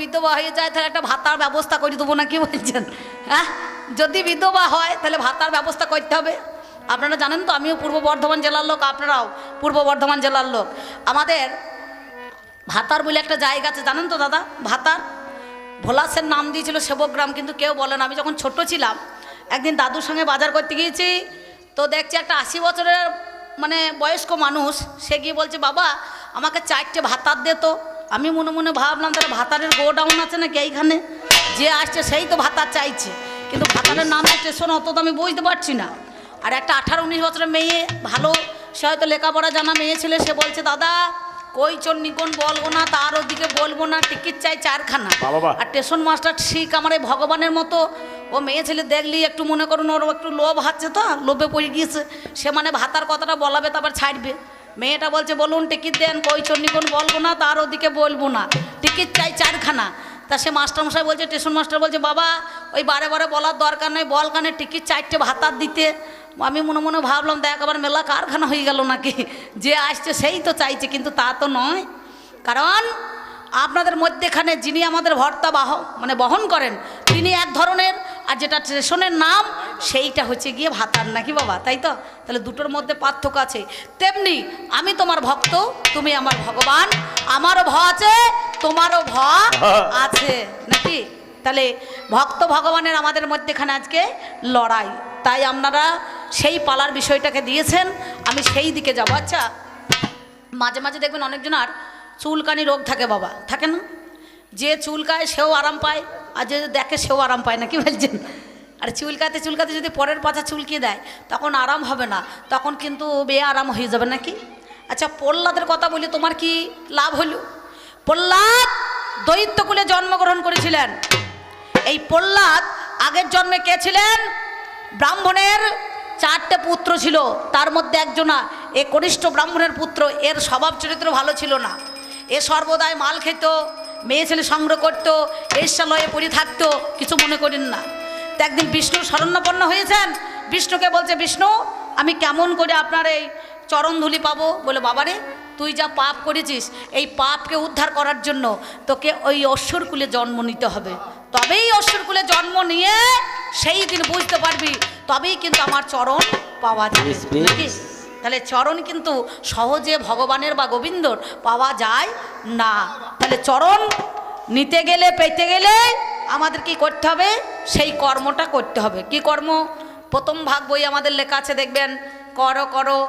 বিধবা হয়ে যায় তাহলে একটা ভাতার ব্যবস্থা করে দেবো না, কি বলছেন? হ্যাঁ, যদি বিধবা হয় তাহলে ভাতার ব্যবস্থা করতে হবে। আপনারা জানেন তো আমিও পূর্ব বর্ধমান জেলার লোক, আপনারাও পূর্ব বর্ধমান জেলার লোক। আমাদের ভাতার বলে একটা জায়গা আছে, জানেন তো দাদা? ভাতার ভোলাসের নাম দিয়েছিল সেবগ্রাম, কিন্তু কেউ বলে না। আমি যখন ছোট ছিলাম একদিন দাদুর সঙ্গে বাজার করতে গিয়েছি, তো দেখছি একটা 80 বছরের মানে বয়স্ক মানুষ, সে গিয়ে বলছে বাবা আমাকে 4টে ভাতার দে তো। আমি মনে মনে ভাবলাম তাহলে ভাতারের গোডাউন আছে নাকি এইখানে, যে আসছে সেই তো ভাতার চাইছে, কিন্তু ভাতারের নাম স্টেশন অত তো আমি বুঝতে পারছি না। আর একটা 18-19 বছরের মেয়ে, ভালো সে হয়তো লেখাপড়া জানা মেয়ে ছিল, সে বলছে দাদা কই চোর নিকন বলবো না, তার ওদিকে বলবো না, টিকিট চাই 4খানা। আর স্টেশন মাস্টার ঠিক আমার এই ভগবানের মতো। ও মেয়ে ছেলে দেখলি একটু মনে করুন ওর একটু লোভ হাচ্ছে, তো লোভে পড়ে গিয়েছে সে, মানে ভাতার কথাটা বলাবে তারপর ছাড়বে। মেয়েটা বলছে বলুন টিকিট দেন, কই চোর নিকন বলবো না, তার ওদিকে বলবো না, টিকিট চাই 4খানা। তা সে মাস্টারমশাই বলছে, স্টেশন মাস্টার বলছে বাবা ওই বারে বারে বলার দরকার নেই, বল কানে টিকিট 4টে ভাতার দিতে। আমি মনে মনে ভাবলাম দেখ আবার মেলা কারখানা হয়ে গেল নাকি, যে আসছে সেই তো চাইছে, কিন্তু তা তো নয়। কারণ আপনাদের মধ্যেখানে যিনি আমাদের ভর্তা মানে বহন করেন তিনি এক ধরনের, আর যেটা স্টেশনের নাম সেইটা হচ্ছে গিয়ে ভাতার, নাকি বাবা? তাই তো? তাহলে দুটোর মধ্যে পার্থক্য আছে। তেমনি আমি তোমার ভক্ত, তুমি আমার ভগবান, আমারও ভ আছে তোমারও ভ আছে, নাকি? তাহলে ভক্ত ভগবানের আমাদের মধ্যেখানে আজকে লড়াই, তাই আপনারা সেই পালার বিষয়টাকে দিয়েছেন, আমি সেই দিকে যাব। আচ্ছা, মাঝে মাঝে দেখবেন অনেকজনের চুলকানি রোগ থাকে বাবা, থাকে না? যে চুলকায় সেও আরাম পায়, আর যে দেখে সেও আরাম পায় না, কি বলছেন? আর চুলকাতে চুলকাতে যদি পরের পাছা চুলকিয়ে দেয় তখন আরাম হবে না, তখন কিন্তু বেআরাম হয়ে যাবে, নাকি? আচ্ছা, প্রহ্লাদের কথা বলি, তোমার কি লাভ হলো? প্রহ্লাদ দৈত্যকুলে জন্মগ্রহণ করেছিলেন। এই প্রহ্লাদ আগের জন্মে কে ছিলেন? ব্রাহ্মণের 4টে পুত্র ছিল, তার মধ্যে একজনা এ কনিষ্ঠ ব্রাহ্মণের পুত্র। এর স্বভাব চরিত্র ভালো ছিল না, এ সর্বদাই মাল খেত, মেয়ে ছেলে সংগ্রহ করত, ঈর্ষালয়ে পড়ে থাকতো, কিছু মনে করেন না। তো একদিন বিষ্ণুর শরণাপন্ন হয়েছেন, বিষ্ণুকে বলছে বিষ্ণু আমি কেমন করে আপনার এই চরণধুলি পাবো? বলে বাবারে তুই যা পাপ করেছিস এই পাপকে উদ্ধার করার জন্য তোকে ওই অসুরকুলে জন্ম নিতে হবে, তবেই অসুরকুলে জন্ম নিয়ে সেই দিন বুঝতে পারবি, তবেই কিন্তু আমার চরণ পাওয়া যাবে, নাকি? তাহলে চরণ কিন্তু সহজে ভগবানের বা গোবিন্দর পাওয়া যায় না। তাহলে চরণ নিতে গেলে, পেতে গেলে আমাদের কি করতে হবে? সেই কর্মটা করতে হবে। কি কর্ম? প্রথম ভাগ বই আমাদের লেখা আছে, দেখবেন করো করো,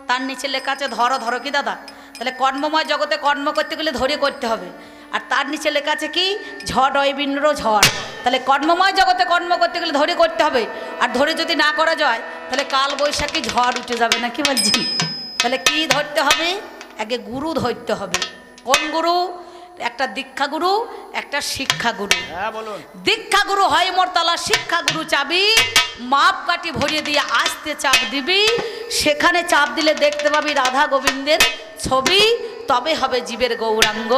তার নিচে লেখা আছে ধরো ধরো, কি দাদা? তাহলে কর্মময় জগতে কর্ম করতে গেলে ধরে করতে হবে, আর তার নিচে লেখা আছে কি? ঝড় ঐবিন্দ্র ঝড়। তাহলে কর্মময় জগতে কর্ম করতে গেলে ধরে করতে হবে, আর ধরে যদি না করা যায় তাহলে কাল বৈশাখী ঝড় উঠে যাবে, না কি বলছি? তাহলে কি ধরতে হবে? আগে গুরু ধরতে হবে। কোন গুরু? একটা দীক্ষা গুরু, একটা শিক্ষা গুরু। দীক্ষা গুরু হয় মোরতলা, শিক্ষা গুরু চাবি, মাপ কাটি ভরিয়ে দিয়ে আসতে চাপ দিবি, সেখানে চাপ দিলে দেখতে পাবি রাধা গোবিন্দের ছবি, তবে হবে জীবের গৌরাঙ্গ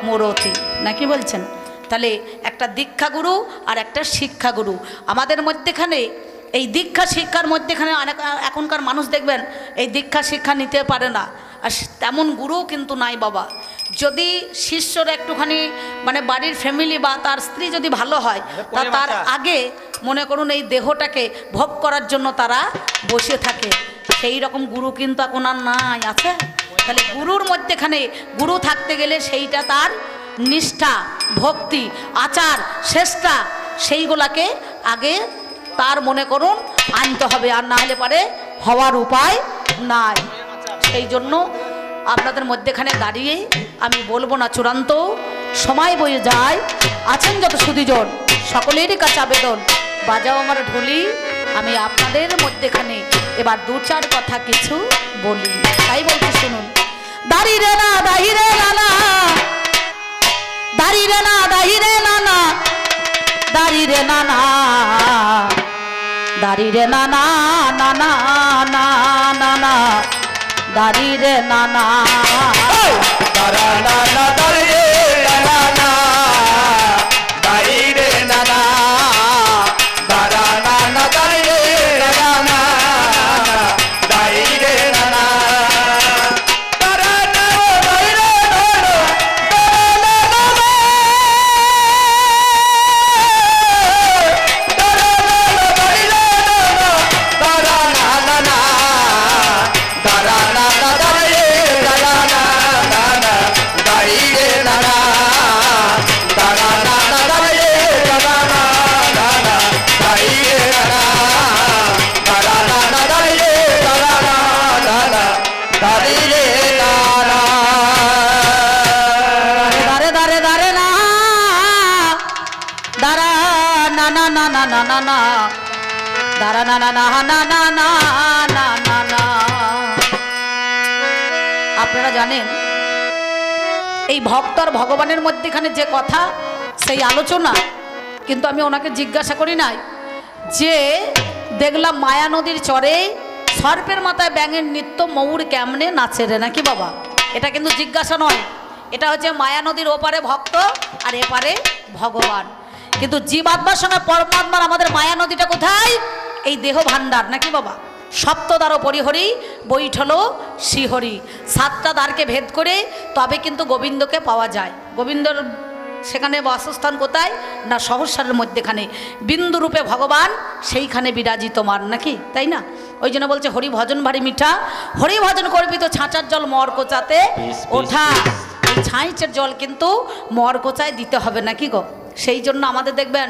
মূরতি, নাকি বলছেন? তাহলে একটা দীক্ষা গুরু আর একটা শিক্ষা গুরু আমাদের মধ্যেখানে। এই দীক্ষা শিক্ষার মধ্যেখানে এখনকার মানুষ দেখবেন এই দীক্ষা শিক্ষা নিতে পারে না, আর তেমন গুরু কিন্তু নাই বাবা। যদি শিষ্যর একটুখানি মানে বাড়ির ফ্যামিলি বা তার স্ত্রী যদি ভালো হয়, তা তার আগে মনে করুন এই দেহটাকে ভোগ করার জন্য তারা বসে থাকে, সেই রকম গুরু কিন্তু এখন আর নাই, আছে? তাহলে গুরুর মধ্যেখানে গুরু থাকতে গেলে সেইটা তার নিষ্ঠা, ভক্তি, আচার, চেষ্টা, সেইগুলাকে আগে তার মনে করুন আনতে হবে, আর না হলে পারে হওয়ার উপায় নাই। সেই জন্য আপনাদের মধ্যেখানে দাঁড়িয়ে আমি বলবো না, চূড়ান্ত সময় বয়ে যায়, আছেন যত সুধীজন সকলেরই কাছে আবেদন, বাজাও আমার ঢুলি, আমি আপনাদের মধ্যেখানে এবার 2-4 কথা কিছু বলি, তাই বলতে শুনুন। দাঁড়িয়ে না দাঁড়িয়ে নানা, দাঁড়িয়ে না দাঁড়িয়ে নানা, দাঁড়িয়ে নানা, দাঁড়িয়ে নানা, নানা নানা, দাঁড়িয়ে নানা, দাঁড়া নানা, দাঁড়িয়ে নানা, দাঁড়িয়ে নানা, দাঁড়া নানা, দাঁড়িয়ে নানা, দাঁড়িয়ে নানা, দাঁড়া নানা, দাঁড়িয়ে নানা, দাঁড়া নানা, না না না না না না দাঁড়া না না না না না না না না না। আপনারা জানেন এই ভক্ত আর ভগবানের মধ্যেখানে যে কথা সেই আলোচনা, কিন্তু আমি ওনাকে জিজ্ঞাসা করি নাই যে দেখলাম মায়া নদীর চরে সর্পের মাথায় ব্যাঙের নৃত্য ময়ূর কেমনে নাচে রে নাকি বাবা, এটা কিন্তু জিজ্ঞাসা নয়। এটা হচ্ছে মায়া নদীর ওপারে ভক্ত আর এপারে ভগবান। কিন্তু জীবাত্মার সঙ্গে পরমাত্মার আমাদের মায়া নদীটা কোথায়? এই দেহ ভাণ্ডার নাকি বাবা। সপ্তদ্বার পরিহরি বৈঠল শ্রীহরি, 7টা দ্বারকে ভেদ করে তবে কিন্তু গোবিন্দকে পাওয়া যায়। গোবিন্দর সেখানে বাসস্থান কোথায় না সহস্রের মধ্যেখানে বিন্দু রূপে ভগবান সেইখানে বিরাজিত মান নাকি, তাই না? ওই জন্য বলছে হরি ভজন ভারী মিঠা, হরি ভজন করবি তো ছাঁচার জল মর কোচাতে ওঠা। এই ছাঁচের জল কিন্তু মর কোচায় দিতে হবে নাকি গো। সেই জন্য আমাদের দেখবেন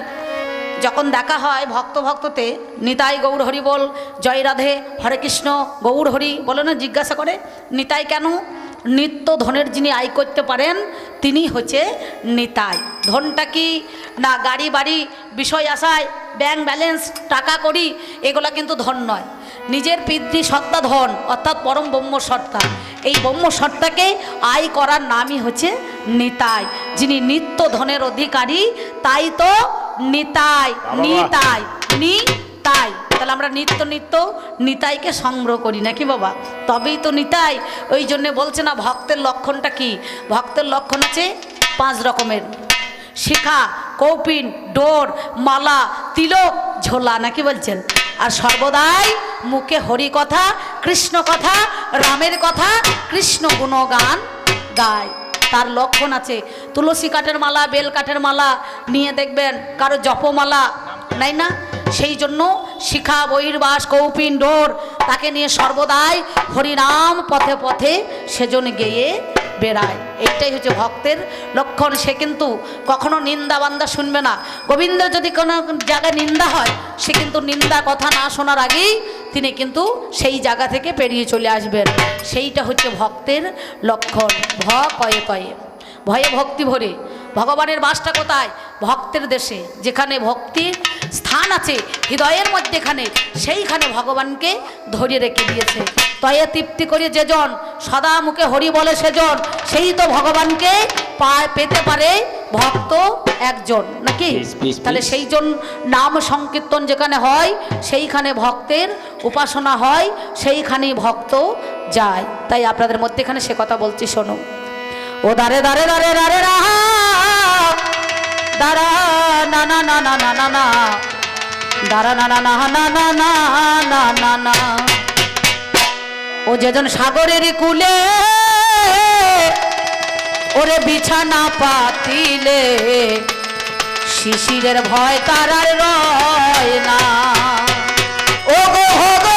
যখন দেখা হয় ভক্ত ভক্ততে নিতাই গৌর হরি বল, জয় রাধে, হরে কৃষ্ণ, গৌর হরি বলে না, জিজ্ঞাসা করে নিতাই কেন? নিত্য ধনের যিনি আয় করতে পারেন তিনি হচ্ছে নিতাই। ধনটা কি না গাড়ি বাড়ি বিষয় আশায় ব্যাংক ব্যালেন্স টাকা করি এগুলা কিন্তু ধন নয়। নিজের পিতৃ সত্তা ধন, অর্থাৎ পরম ব্রহ্ম সত্তা। এই ব্রহ্ম সত্তাকে আয় করার নামই হচ্ছে নিতাই। যিনি নিত্য ধনের অধিকারী তাই তো নিতাই, নিতাই নিতাই। তাহলে আমরা নিত্য নিত্য নিতাইকে সংগ্রহ করি নাকি বাবা, তবেই তো নিতাই। ওই জন্যে বলছে না ভক্তের লক্ষণটা কি? ভক্তের লক্ষণ আছে 5 রকমের: শিখা, কৌপিন, ডোর, মালা, তিলক, ঝোলা নাকি বলছেন। আর সর্বদাই মুখে হরি কথা, কৃষ্ণ কথা, রামের কথা, কৃষ্ণ গুণগান গায়। তার লক্ষণ আছে তুলসী কাঠের মালা, বেল কাঠের মালা নিয়ে দেখবেন কারো জপমালা নাই না। সেই জন্য শিখা, বহির্বাস, কৌপিন, ডোর তাকে নিয়ে সর্বদাই হরিনাম পথে পথে সেজন্য গেয়ে বেড়ায়। এইটাই হচ্ছে ভক্তের লক্ষণ। সে কিন্তু কখনো নিন্দা বান্দা শুনবে না। গোবিন্দ যদি কোনো জায়গায় নিন্দা হয় সে কিন্তু নিন্দা কথা না শোনার আগেই তিনি কিন্তু সেই জায়গা থেকে পেরিয়ে চলে আসবেন। সেইটা হচ্ছে ভক্তের লক্ষণ। কয়ে কয়ে ভয়ে ভক্তি ভরে। ভগবানের বাসটা কোথায়? ভক্তের দেশে। যেখানে ভক্তির স্থান আছে হৃদয়ের মধ্যেখানে, সেইখানে ভগবানকে ধরে রেখে দিয়েছে। তয়ে তৃপ্তি করে যেজন সদা মুখে হরি বলে সেজন, সেই তো ভগবানকে পেতে পারে ভক্ত একজন নাকি। তাহলে সেইজন নাম সংকীর্তন যেখানে হয় সেইখানে ভক্তের উপাসনা হয়, সেইখানেই ভক্ত যায়। তাই আপনাদের মধ্যেখানে সে কথা বলছি, শোনো। ও দারে দারে দারে দারে রাহা দারা না না না না না না না দারা না না না না না না না না না। ও যেজন সাগরের কূলে ওরে বিছানা পাতিলে শিশিরের ভয় তার আর রয় না। ও গো হো গো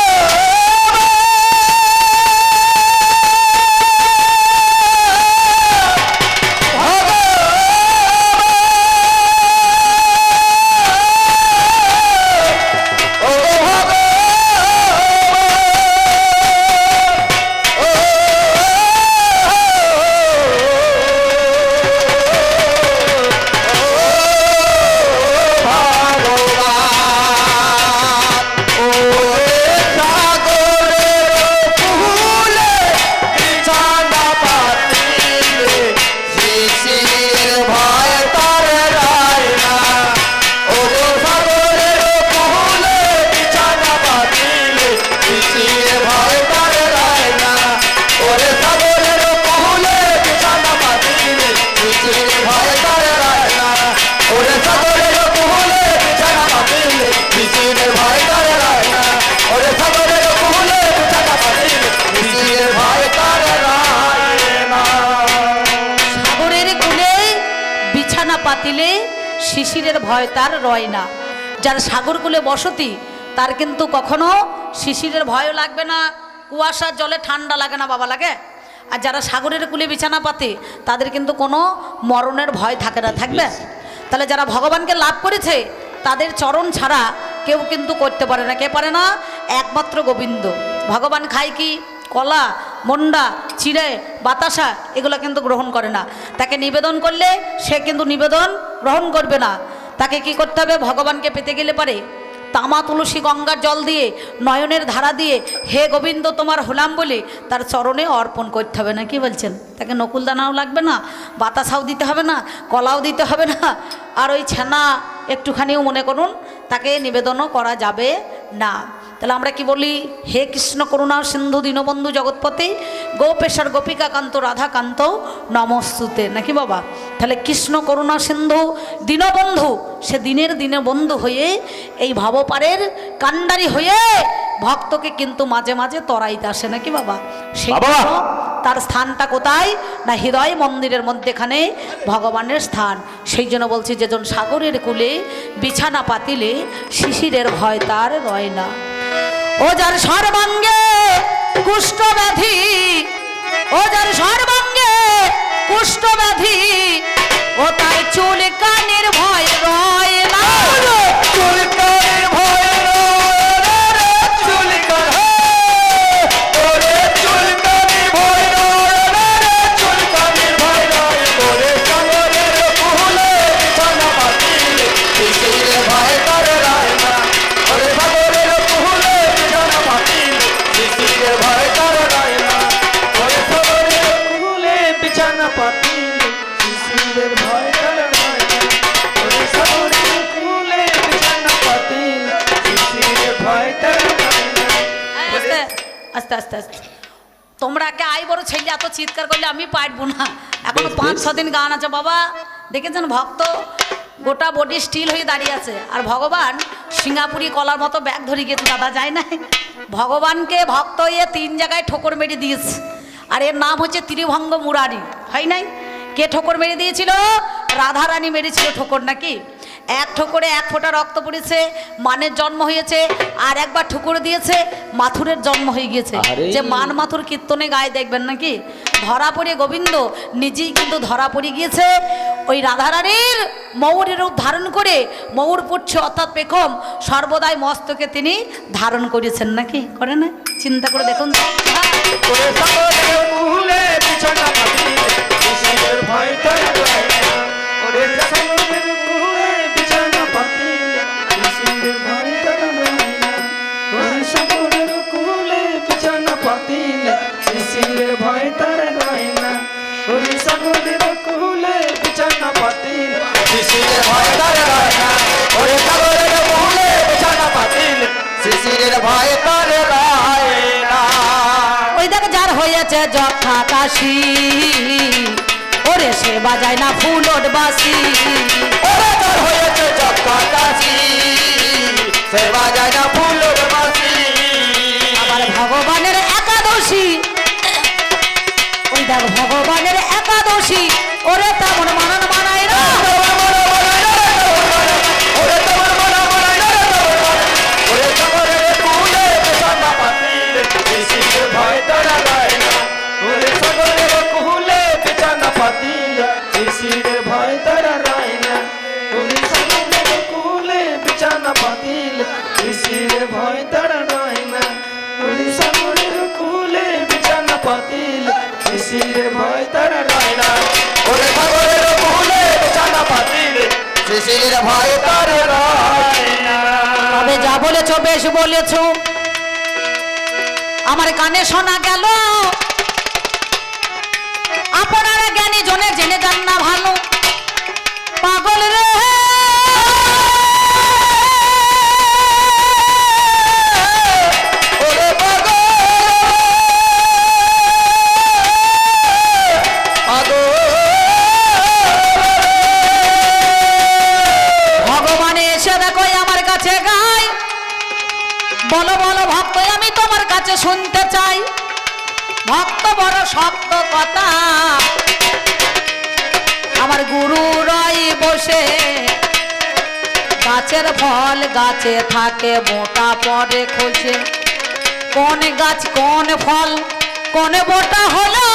পাতিলে শিশিরের ভয় তার রয় না। যার সাগর কূলে বসতি তার কিন্তু কখনো শিশিরের ভয়ও লাগবে না, কুয়াশার জলে ঠান্ডা লাগে না বাবা, লাগে। আর যারা সাগরের কূলে বিছানা পাতে তাদের কিন্তু কোনো মরণের ভয় থাকে না, থাকবে। তাহলে যারা ভগবানকে লাভ করেছে তাদের চরণ ছাড়া কেউ কিন্তু করতে পারে না। কে পারে না? একমাত্র গোবিন্দ। ভগবান খায় কি? কলা, মন্ডা, চিড়ে, বাতাসা, এগুলো কিন্তু গ্রহণ করে না। তাকে নিবেদন করলে সে কিন্তু নিবেদন গ্রহণ করবে না। তাকে কি করতে হবে? ভগবানকে পেতে গেলে পারে তামা তুলসী গঙ্গার জল দিয়ে নয়নের ধারা দিয়ে হে গোবিন্দ তোমার হলাম বলে তার চরণে অর্পণ করতে হবে না, কি বলছেন? তাকে নকুল দানাও লাগবে না, বাতাসাও দিতে হবে না, কলাও দিতে হবে না, আর ওই ছানা একটুখানিও মনে করুন তাকে নিবেদনও করা যাবে না। তাহলে আমরা কি বলি? হে কৃষ্ণ করুণা সিন্ধু দীনবন্ধু জগৎপতি গোপেশ্বর গোপিকা কান্ত রাধা কান্ত নমস্তুতে, নাকি বাবা? তাহলে কৃষ্ণ করুণা সিন্ধু দীনবন্ধু, সে দিনের দিনে বন্ধু হয়ে এই ভবপারের কাণ্ডারি হয়ে ভক্তকে কিন্তু মাঝে মাঝে তরাইতে আসে, নাকি বাবা? সেই জন্য তার স্থানটা কোথায়? না হৃদয় মন্দিরের মধ্যেখানে ভগবানের স্থান। সেই জন্য বলছি, যেজন সাগরের কূলে বিছানা পাতিলে শিশিরের ভয় তার রয় না। ও যার সর্বাঙ্গে কুষ্ঠ ব্যাধি, ও যার সর্বাঙ্গে কুষ্ঠ ব্যাধি, ও তার চুল কানের ভয় রয় না। চুলকানির ভয় রয় রে, চুলকান ওরে, চুলকানির ভয় রয় রে, চুলকানির ভয় রয় ওরে, সাগরের কূলে বিছানা পাতিলে শিশিরের ভয় তার রয় না। ওরে সাগরের কূলে বিছানা পাতিলে শিশিরের ভয় তার রয় না। ওরে সাগরের কূলে বিছানা পাতিলে শিশিরের ভয় তার রয় না। ওরে সাগরের কূলে বিছানা পাতিলে শিশিরের ভয় তার রয় না। আস্তে আস্তে আস্তে আস্তে তোমরা কে আই বড় ছেলে এত চিৎকার করলে আমি পারবো না। এখনো 5-6 দিন গান আছে বাবা। দেখেছেন ভক্ত গোটা বডি স্টিল হয়ে দাঁড়িয়ে আছে, আর ভগবান সিঙ্গাপুরি কলার মতো ব্যাগ ধরে গেছে। দাদা যায় না, ভগবানকে ভক্ত হয়ে 3 জায়গায় ঠোকর মেরে দিয়েছে, আর এর নাম হচ্ছে ত্রিভঙ্গ মুরারি, হয় নাই? কে ঠোকর মেরে দিয়েছিল? রাধারানী মেরেছিল ঠোকর, নাকি? এক ঠোকরে 1 ফোঁটা রক্ত পড়েছে, মানের জন্ম হয়েছে, আর একবার ঠুকুর দিয়েছে, মাথুরের জন্ম হয়ে গিয়েছে। যে মান মাথুর কীর্তনে গায়ে দেখবেন, নাকি? ধরা পড়ে গোবিন্দ নিজেই কিন্তু ধরা পড়ে গিয়েছে। ওই রাধারানীর ময়ূরের রূপ ধারণ করে ময়ূর পুচ্ছ অর্থাৎ পেখম সর্বদাই মস্তকে তিনি ধারণ করেছেন, নাকি? করে না? চিন্তা করে দেখুন তো। ওরে সাগরের কূলে বিছানা পাতিলে শিশিরের ভয় তার রয় না। ওরে সাগরের কূলে বিছানা পাতিলে শিশিরের ভয় তার রয় না। ওরে সাগরের কূলে বিছানা পাতিলে শিশিরের ভয় তার রয় না। ওরে সাগরের কূলে বিছানা পাতিলে শিশিরের ভয় তার রয় না। ওরে সাগরের কূলে বিছানা পাতিলে শিশিরের ভয় তার রয় না। ওই দেখ যার হয়েছে যথা কাশি, ওরে সে বাজায় না ফুলট বাসি। ওরে তোর হয়েছে চক্কাকাশি, সে বাজায় না ফুলের বাঁশি। আবার ভগবানের একাদশী, ওই দেখ ভগবানের একাদশী, ওরে তেমন মানান মানায় না। ওরে তোমার মনা মনাই না রে, ওরে সাগরের কূলে বিছানা পাতিলে শিশিরের ভয় তার রয় না। ওরে সাগরের কূলে বিছানা পাতিলে শিশিরের ভয় তার রয় না। ওরে সাগরের কূলে বিছানা পাতিলে শিশিরের ভয় তার রয় না। ওরে সাগরের কূলে বিছানা পাতিলে শিশিরের ভয় তার রয় না। ওরে সাগরের কূলে বিছানা পাতিলে শিশিরের ভয় তার রয় না। তবে যা বলেছ বেশ বলেছ, আমার কানে শোনা গেল। আপনারা জ্ঞানী জনে জেনে যান না ভালো, পাগল রে। ওরে পাগল ভগবানে এসে দেখো আমার কাছে গায়, বলো বলো ভক্ত আমি তোমার কাছে শুনতে চাই। ভক্ত বড় শক্ত কথা, আমার গুরু রয় বসে, গাছের ফল গাছে থাকে মোটা পরে খোঁজে। কোন গাছ কোন ফল কোন বোটা হলো,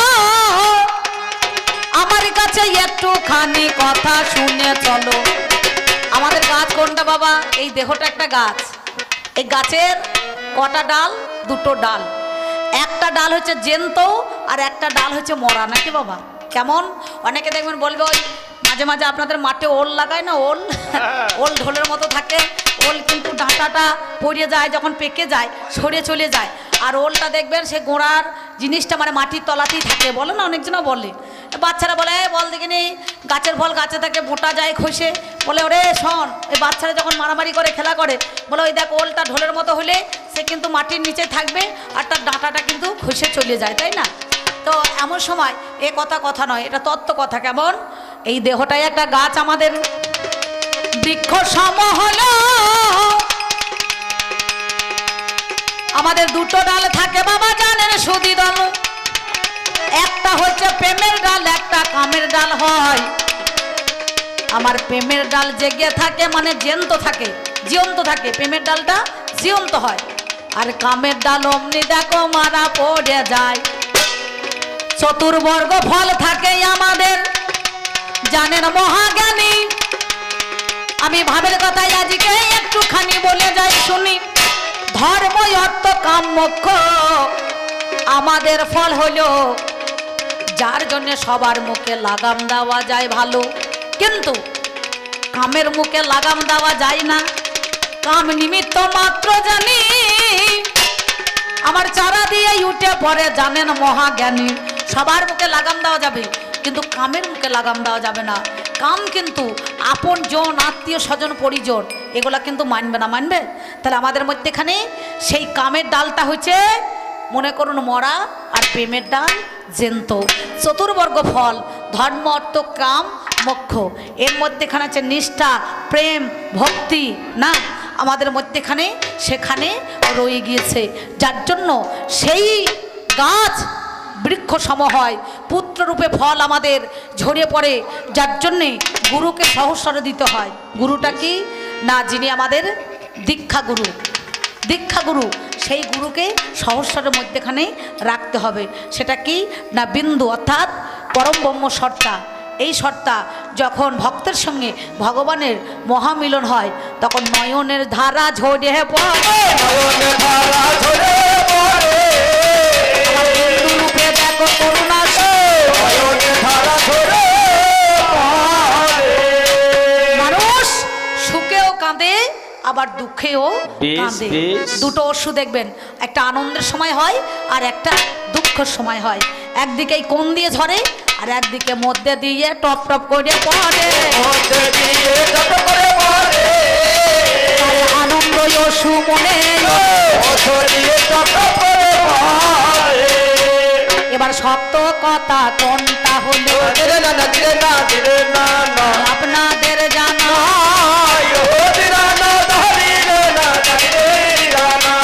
আমার কাছে একটুখানি কথা শুনে চলো। আমাদের গাছ কোনটা বাবা? এই দেহটা একটা গাছ। এই গাছের কটা ডাল? 2টো ডাল। একটা ডাল হচ্ছে জ্যান্ত আর একটা ডাল হচ্ছে মরা, নাকি বাবা? কেমন? অনেকে দেখবেন বলবে ওই মাঝে মাঝে আপনাদের মাঠে ওল লাগায় না, ওল ওল ঢোলের মতো থাকে, ওল কিন্তু ডাঁটাটা পড়ে যায়, যখন পেকে যায় সরে চলে যায়। আর ওলটা দেখবেন সে গোড়ার জিনিসটা মানে মাটির তলাতেই থাকে, বলে না অনেকজনও বলে। বাচ্চারা বলে বল দেখিনি, গাছের ফল গাছে থাকে, বোটা যায় খসে, বলে ওরে শোন, এই বাচ্চারা যখন মারামারি করে খেলা করে বলে ওই দেখ ওলটা ঢোলের মতো হলে সে কিন্তু মাটির নিচে থাকবে আর তার ডাঁটাটা কিন্তু খসে চলে যায়, তাই না? তো এমন সময় এ কথা নয়, এটা তত্ত্ব কথা। কেমন? এই দেহটাই একটা গাছ, আমাদের বৃক্ষ সম হলো, আমাদের দুটো ডাল থাকে বাবা জানেন সুদি দল, একটা হচ্ছে প্রেমের ডাল, একটা কামের ডাল হয়। আমার প্রেমের ডাল জেগে থাকে মানে জ্যান্ত থাকে, জীবন্ত থাকে, প্রেমের ডালটা জীবন্ত হয়। আর কামের ডাল অমনি দেখো মারা পড়ে যায়। চতুর্বর্গ ফল থাকে আমাদের জানেন মহাজ্ঞানী। আমি ভাবের কথাই আজকে একটুখানি বলে যাই শুনি। ধর্ম অর্থ কাম মোক্ষ আমাদের ফল হলো, যার জন্য সবার মুখে লাগাম দেওয়া যায় ভালো, কিন্তু কামের মুখে লাগাম দেওয়া যায় না। কাম নিমিত্ত মাত্র জানি, আমার চারা দিয়ে উঠে পড়ে জানেন মহাজ্ঞানী। সবার মুখে লাগাম দেওয়া যাবে, কিন্তু কামের মুখে লাগাম দেওয়া যাবে না। কাম কিন্তু আপন জন, আত্মীয় স্বজন, পরিজন এগুলা কিন্তু মানবে না। মানবে? তাহলে আমাদের মধ্যেখানে সেই কামের ডালটা হচ্ছে মনে করুন মরা, আর প্রেমের ডাল জ্যান্ত। চতুর্বর্গ ফল ধর্ম অর্থ কাম মোক্ষ, এর মধ্যেখানে আছে নিষ্ঠা, প্রেম, ভক্তি না, আমাদের মধ্যেখানে সেখানে রয়ে গিয়েছে। যার জন্য সেই গাছ বৃক্ষ সম হয়, পুত্ররূপে ফল আমাদের ঝরে পড়ে। যার জন্যে গুরুকে সহস্বরে দিতে হয়। গুরুটা কি না, যিনি আমাদের দীক্ষা গুরু, দীক্ষা গুরু, সেই গুরুকে সহস্বরের মধ্যেখানে রাখতে হবে। সেটা কি না, বিন্দু অর্থাৎ পরম ব্রহ্ম সত্তা। এই সত্তা যখন ভক্তের সঙ্গে ভগবানের মহামিলন হয়, তখন নয়নের ধারা ঝরে পড়ে, নয়নের ধারা ঝরে পড়ে, রূপে দেখো করুণা, নয়নের ধারা ঝরে পড়ে। মানুষ সুখেও কাঁদে আবার দুঃখেও বেশ, কাঁদে। বেশ। দুটো অশ্রু দেখবেন, একটা আনন্দের সময় হয় আর একটা দুঃখের সময় হয়। একদিকে কোণ দিয়ে ঝরে আর একদিকে মধ্যে দিয়ে টপ টপ করে পড়ে, মধ্যে দিয়ে যত করে পড়ে, আর আনন্দ অশ্রু মনে। অশ্রু দিয়ে যত করে পড়ে। এবার সত্য কথা কোনটা হলো ধীরে না না, ধীরে না, ধীরে না না, আপনাদের জানা, ধীরে না, ধীরে না, ধীরে না,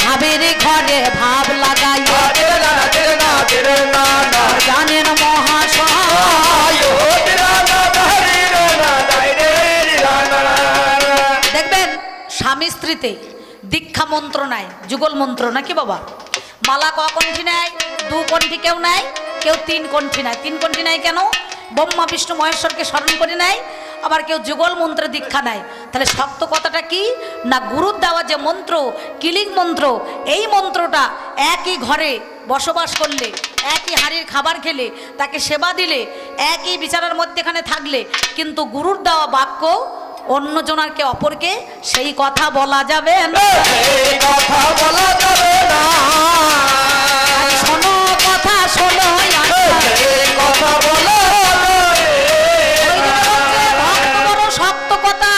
ভাবের ঘরে ভাব লাগাই ধীরে না, ধীরে না, ধীরে না না, জানেন মহাশয়। ধীরে না, ধীরে না, ধীরে না। দেখবেন স্বামী স্ত্রীতে দীক্ষা মন্ত্র নেয়, যুগল মন্ত্র নাকি বাবা? মালা ক কণ্ঠী নেয়? 2 কণ্ঠী কেউ নেয়, কেউ 3 কণ্ঠী নেয়। 3 কণ্ঠী নেয় কেন? ব্রহ্মা বিষ্ণু মহেশ্বরকে স্মরণ করে নেয়। আবার কেউ যুগল মন্ত্রে দীক্ষা নেয়। তাহলে শক্ত কথাটা কি না, গুরুর দেওয়া যে মন্ত্র, কিলিং মন্ত্র, এই মন্ত্রটা একই ঘরে বসবাস করলে, একই হাড়ির খাবার খেলে, তাকে সেবা দিলে, একই বিচারের মধ্যেখানে থাকলে, কিন্তু গুরুর দেওয়া বাক্য অন্য জনারকে অপরকে সেই কথা বলা যাবে না। এই কথা বলা যাবে না, শোনো কথা শোনো, এই কথা বলা বড় শক্ত কথা।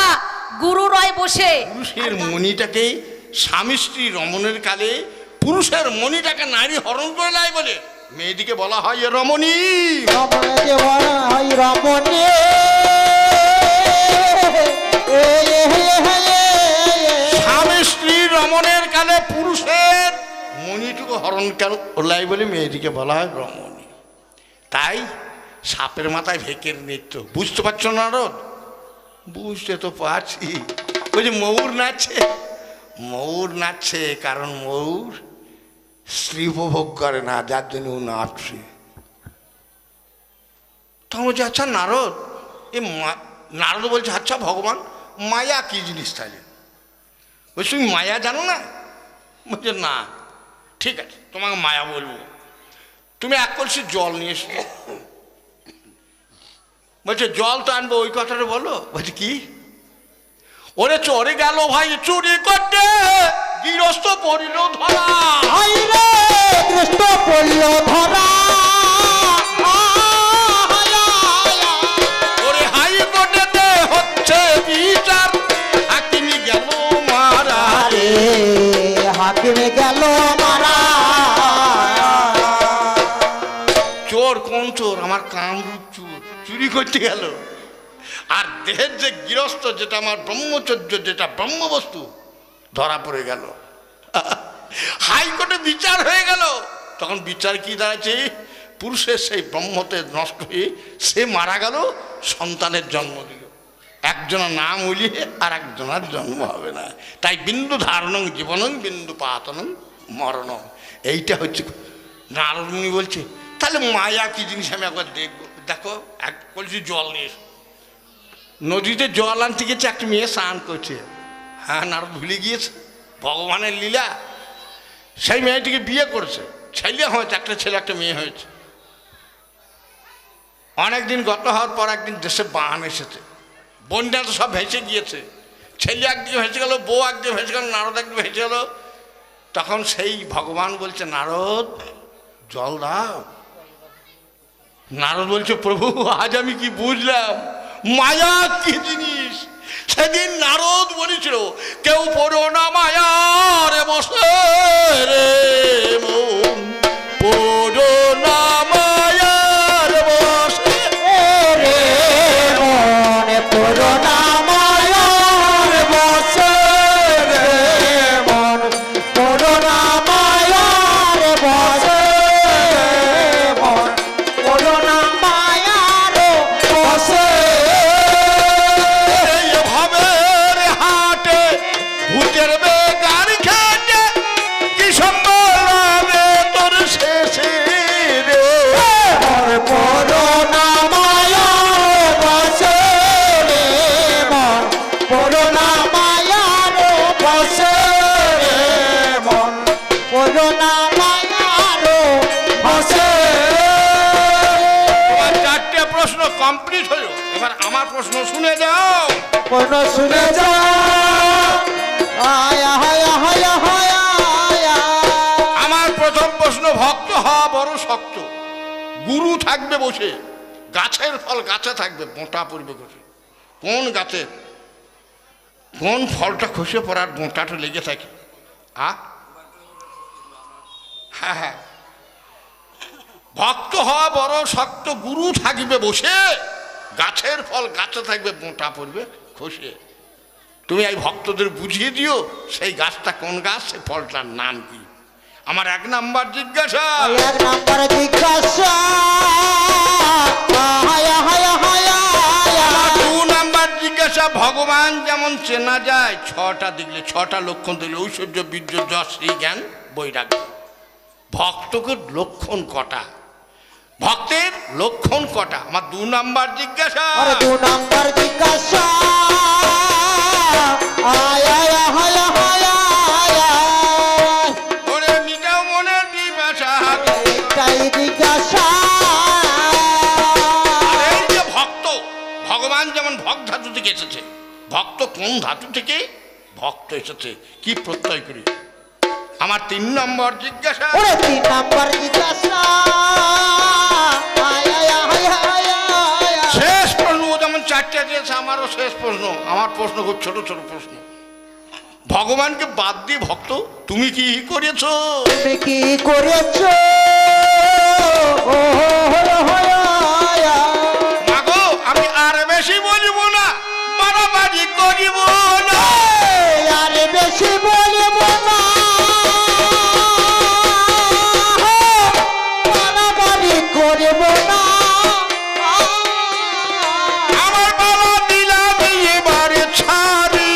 গুরু রয় বসে, পুরুষের মণিটাকে স্বামী স্ত্রী রমণের কালে পুরুষের মণিটাকে নারী হরণ করে নেয় বলে মেয়েটিকে বলা হয় এ রমণী। রমণীকে বলা হয় রমণী। স্বামী স্ত্রী রমণের কালে পুরুষের মণিটুকু হরণ করলাই বলে মেয়েটিকে বলা হয় রমণী। তাই সাপের মাথায় ভেকের নৃত্য, বুঝতে পারছো না রোদ? বুঝতে তো পারছি। ওই যে ময়ূর নাচছে, ময়ূর নাচছে কারণ ময়ূর স্ত্রী উপভোগ করে না, যার জন্য ও নাচছে। তখন বলছে আচ্ছা নারদ, নারদ বলছে আচ্ছা ভগবান, মায়া কি জিনিস তাহলে? বলছি তুমি মায়া জানো না? বলছে না। ঠিক আছে, তোমাকে মায়া বলবো। তুমি 1 কলসি জল নিয়ে এসো। বলছে জল তো আনবো, ওই কথাটা বলো। বলছে কি? ওরে চরে গেল ভাই চুরি করতে, গৃহস্থ পড়িল ধরা। হাই রে কৃষ্ণ পড়ল ধরা। ওরে হাইকোর্টেতে হচ্ছে বিচার, হাকিমি গেল মারা। আরে হাকিমে গেল মারা। চোর কোন চোর? আমার কামরূপ চোর, চুরি করতে গেল। আর দেহের যে গৃহস্থ, যেটা আমার ব্রহ্মচর্য, যেটা ব্রহ্মবস্তু, ধরা পড়ে গেল। হাইকোর্টে বিচার হয়ে গেল। তখন বিচার কি দাঁড়াচ্ছে? পুরুষের সেই ব্রহ্মতে নষ্ট হয়ে সে মারা গেল, সন্তানের জন্ম দিল। একজনের নাম উলিয়ে আর একজনের জন্ম হবে না। তাই বিন্দু ধারণং জীবনং বিন্দু পাতনং মরণং। এইটা হচ্ছে নারদ মুনি বলছে। তাহলে মায়া কি জিনিস আমি একবার দেখবো। দেখো, এক কলসি জল নিয়ে এসো। নদীতে জল আনতে গেছে, একটা মেয়ে স্নান করছে। হ্যাঁ, নারদ ভুলে গিয়েছে ভগবানের লীলা। সেই মেয়েটিকে বিয়ে করেছে, ছেলে হয়েছে, একটা ছেলে একটা মেয়ে হয়েছে। অনেকদিন গত হওয়ার পর একদিন দেশে বান এসেছে, বন্যা তো সব ভেসে গিয়েছে। ছেলে একদিকে ভেসে গেল, বউ একদিকে ভেসে গেল, নারদ একদিকে ভেসে গেল। তখন সেই ভগবান বলছে, নারদ জল দাও। নারদ বলছে, প্রভু আজ আমি কি বুঝলাম মায়া কি জিনিস। সেদিন নারদ বলেছিল, কেউ পড়ো না মায়ার বসে রে মন, পড়ো না মায়ার বসে রে মনে করোনা মায়ার বসে রে মন করোনা মায়ার বসে মন করোনা মায়ার বসে। এই ভাবের হাটে ভূতের বেগার খেটে কি সম্বলাবে তোর শেষে রে। করোনা মায়ার বসে রে মন করোনা মায়ার বসে রে মন করোনা মায়ার বসে। এবার চারটে প্রশ্ন কমপ্লিট হলো। এবার আমার প্রশ্ন শুনে যাও। কোন শুনে যা আয়া হায়া হায়া হায়া আয়া। আমার প্রথম প্রশ্ন, ভক্ত হওয়া বড় শক্ত। গুরু থাকবে বসে, গাছের ফল গাছে থাকবে, মোটা পড়বে বসে। কোন গাছের কোন ফলটা খসে পড়ার মোটাটা লেগে থাকে? হ্যাঁ হ্যাঁ, ভক্ত হওয়া বড় শক্ত, গুরু থাকবে বসে, গাছের ফল গাছে থাকবে, মোটা পড়বে খসে। তুমি এই ভক্তদের বুঝিয়ে দিও সেই গাছটা কোন গাছ, সেই ফলটার নাম কি। আমার এক নাম্বার জিজ্ঞাসা। এক নাম্বার জিজ্ঞাসা হায়া হায়া হায়া হায়া। আমার 2 নাম্বার জিজ্ঞাসা, ভগবান যেমন চেনা যায় 6টা দিলে, 6টা লক্ষণ দিলে, ঐশ্বর্য বীর্য যশ শ্রী জ্ঞান বৈরাগ্য। ভক্তকে লক্ষণ কটা? ভক্তের লক্ষণ কটা? আমার 2 নাম্বার জিজ্ঞাসা। আরে 2 নাম্বার জিজ্ঞাসা আয়া আয়া হায়া হায়া হায়া। ওরে মিটাও মনের বিপাশা। এটাই জিজ্ঞাসা। আর এই যে ভক্ত, ভগবান যেমন ভক্ত ধাতু থেকে এসেছে, ভক্ত কোন ধাতু থেকে ভক্ত এসেছে, কি প্রত্যয় করি? আমার 3 নম্বর জিজ্ঞাসা। ওরে 3 নাম্বার জিজ্ঞাসা আয়া আয়া হায়া হায়া হায়া। শেষ প্রশ্ন, ও যেমন 4টে দিয়েছে, আমারও শেষ প্রশ্ন। আমার প্রশ্ন খুব ছোট ছোট প্রশ্ন। ভগবানকে বাদ দিয়ে ভক্ত তুমি কি করেছো? তুমি কি করেছো? ও হলো হয়া। মাগো, আমি আর বেশি বলিব না, বাড়াবাড়ি করিব না। আর বেশি বলব না, বাড়াবাড়ি করব না। আমার বালা দিলাম এবারে ছাড়ি,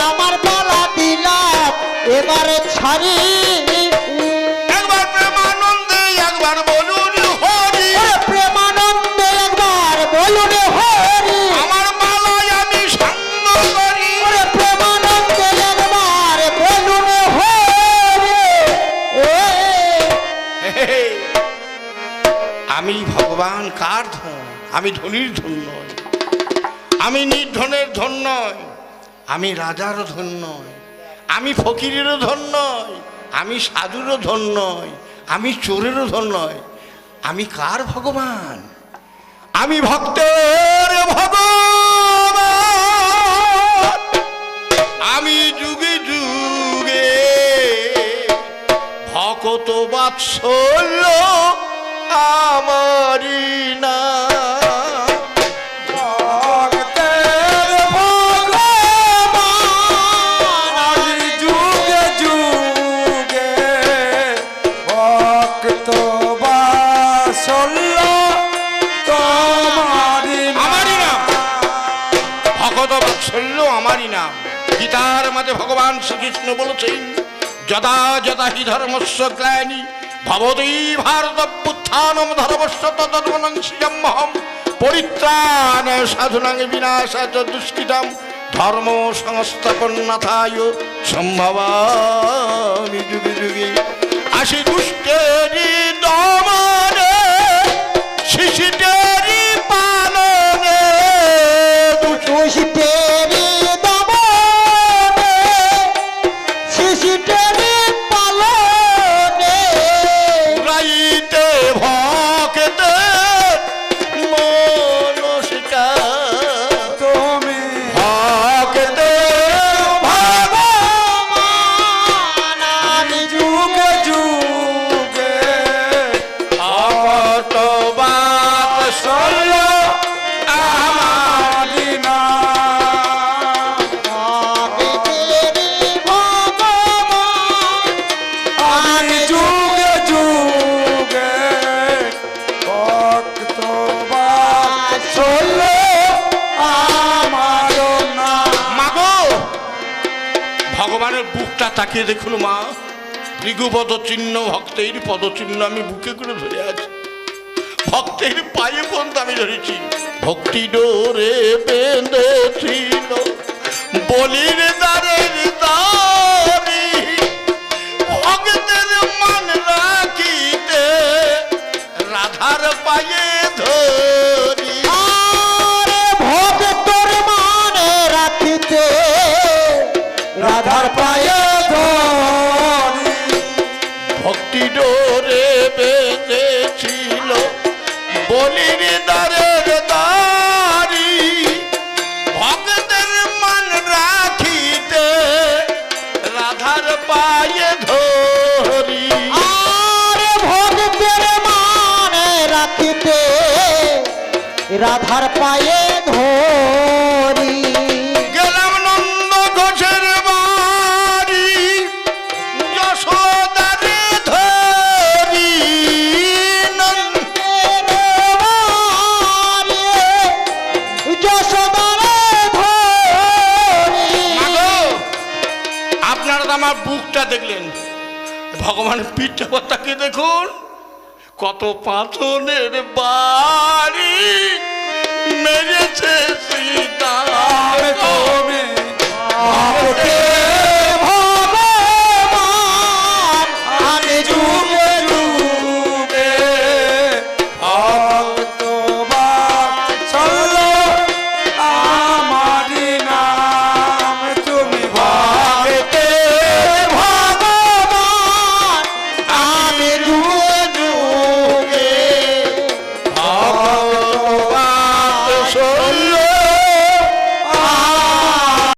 আমার বালা দিলাম এবারে ছাড়ি। একবার প্রেমানন্দে একবার বলুন হরি। প্রেমানন্দে একবার বলুন হরি। আমার বালায় আমি সঙ্গ আমি ধনীর ধন নয়, আমি নির্ধনের ধন নয়, আমি রাজার ধন নয়, আমি ফকিরেরও ধন নয়, আমি সাধুরও ধন নয়, আমি চোরেরও ধন নয়। আমি কার ভগবান? আমি ভক্তের ভগবান। আমি যুগে যুগে ভকত বাৎসল্য আমারি না। ভক্তের ভগবান আমি যুগে যুগে ভক্ত বাৎসল্য তোমারি আমারই নাম ভগত বাৎসল্য আমারই নাম। গীতার মাঝে ভগবান শ্রীকৃষ্ণ বলেছেন, যদা যদা হি ধর্মস্য গ্লানি ভবতি ভারত উত্থানম ধর্মস্য তদর্মণং শ্রিয়মহম পরিত্রাণ সাধুনাং বিনাশাচ দুষ্কৃতম ধর্ম সংস্থাপন্নাথায় সম্ভবামি যুগে যুগে। আসি দুষ্টেরি দমনে শিশিটেরি পালনে। দুষ্টেরি দমনে শিশুটেরি পালনে রাইতে ভক্তে মনস্কার তুমি ভক্তে ভগবান আমি যুগে যুগে ভগত বাৎসল্য আমারি নাম। ভক্তেরি ভগবান আমি যুগে যুগে ভক্ত বাৎসল্য আমার নাম। মাগো ভগবানের বুকটা তাকিয়ে দেখুন মা, ভৃগুপদ চিহ্ন ভক্তের পদচিহ্ন আমি বুকে করে ধরে আছি, ভক্তের পায়ে পর্যন্ত আমি ধরেছি। ভক্তি ডোরে বেঁধেছিল বলির দ্বারের দ্বারি, ভক্তের মান রাখিতে রাধার পায়ে ধরি। আরে ভক্তর মানে রাখিতে রাধার পায়ে ধরি ভক্তি ডোরে বেঁধেছিল বলির দ্বারের দ্বারি, ভক্তের মান রাখিতে রাধার পায়ে ধরি। আরে ভক্তের মানে রাখিতে রাধার পায়ে ধরি গেলাম নন্দ ঘোষের বাড়ি যশোদারে ধরি। যশোদারে ধরি মাগো, আপনারা তো আমার বুকটা দেখলেন, ভগবানের পিঠটা তাকে দেখুন, কত পাথরের বাড়ি মেরেছে সীতা। তুমি ভগবান আমি যুগে